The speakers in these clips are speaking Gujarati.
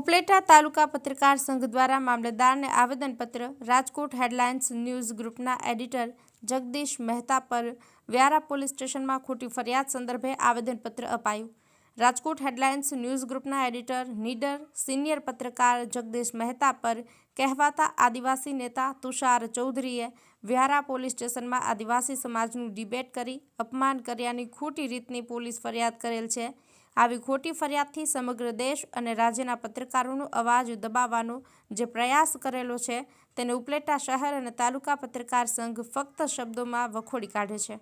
ઉપલેટા તાલુકા પત્રકાર સંઘ દ્વારા મામલતદારને આવેદનપત્ર। રાજકોટ હેડલાઇન્સ ન્યૂઝ ગ્રુપના એડિટર જગદીશ મહેતા પર વ્યારા પોલીસ સ્ટેશનમાં ખોટી ફરિયાદ સંદર્ભે આવેદનપત્ર અપાયું। રાજકોટ હેડલાઇન્સ ન્યૂઝ ગ્રુપના એડિટર નીડર સિનિયર પત્રકાર જગદીશ મહેતા પર કહેવાતા આદિવાસી નેતા તુષાર ચૌધરીએ વ્યારા પોલીસ સ્ટેશનમાં આદિવાસી સમાજનું ડિબેટ કરી અપમાન કર્યાની ખોટી રીતની પોલીસ ફરિયાદ કરેલ છે। આવી ખોટી ફરિયાદથી સમગ્ર દેશ અને રાજ્યના પત્રકારોનો અવાજ દબાવવાનો જે પ્રયાસ કરેલો છે તેને ઉપલેટા શહેર અને તાલુકા પત્રકાર સંઘ ફક્ત શબ્દોમાં વખોડી કાઢે છે।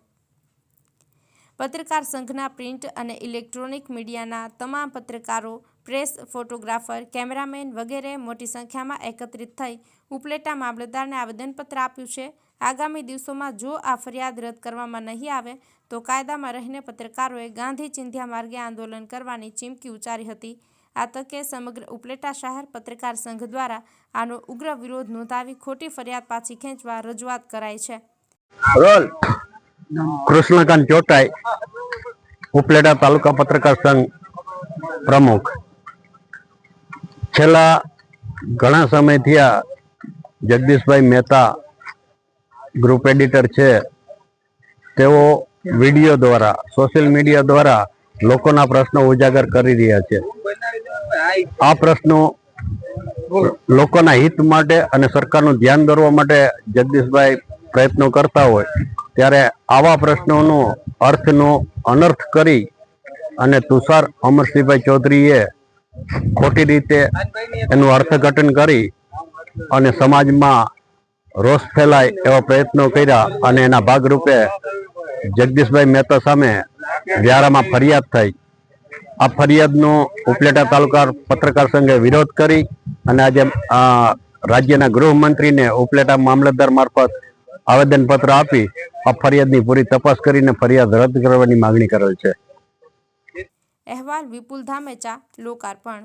પત્રકાર સંઘના પ્રિન્ટ અને ઇલેક્ટ્રોનિક મીડિયાના તમામ પત્રકારો, પ્રેસ, ફોટોગ્રાફર, કેમેરામેન વગેરે મોટી સંખ્યામાં એકત્રિત થઈ ઉપલેટા મામલતદારને આવેદનપત્ર આપ્યું છે। આગામી દિવસોમાં જો આ ફરિયાદ રદ કરવામાં નહીં આવે તો કાયદામાં રહીને પત્રકારોએ ગાંધી ચિંધ્યા માર્ગે આંદોલન કરવાની ચીમકી ઉચ્ચારી હતી। આ તકે સમગ્ર ઉપલેટા શહેર પત્રકાર સંઘ દ્વારા આનો ઉગ્ર વિરોધ નોંધાવી ખોટી ફરિયાદ પાછી ખેંચવા રજૂઆત કરાઈ છે। કૃષ્ણકાંત ચોટાઈ, ઉપલેટા તાલુકા પત્રકાર સંઘ પ્રમુખ। છેલ્લા ઘણા સમયથી આ જગદીશભાઈ મહેતા ગ્રુપ એડિટર છે, તેઓ વિડીયો દ્વારા, સોશિયલ મીડિયા દ્વારા લોકોના પ્રશ્નો ઉજાગર કરી રહ્યા છે। આ પ્રશ્નો લોકોના હિત માટે અને સરકારનું ધ્યાન દોરવા માટે જગદીશભાઈ પ્રયત્નો કરતા હોય ત્યારે આવા પ્રશ્નોનો અર્થનો અનર્થ કરી અને તુષાર અમરસિંહભાઈ ચૌધરીએ ખોટી રીતે એનું અર્થઘટન કરી અને સમાજમાં રોષ ફેલાય એવા પ્રયત્નો કર્યા અને એના ભાગરૂપે જગદીશભાઈ મહેતા સામે વ્યારામાં ફરિયાદ થઈ। આ ફરિયાદનો ઉપલેટા તાલુકા પત્રકાર સંઘે વિરોધ કરી અને આજે રાજ્યના ગૃહમંત્રીને ઉપલેટા મામલતદાર મારફત આવેદનપત્ર આપી આ ફરિયાદની પૂરી તપાસ કરીને ફરિયાદ રદ કરવાની માંગણી કરેલ છે। અહેવાલ વિપુલ ધામેચા, લોકાર્પણ।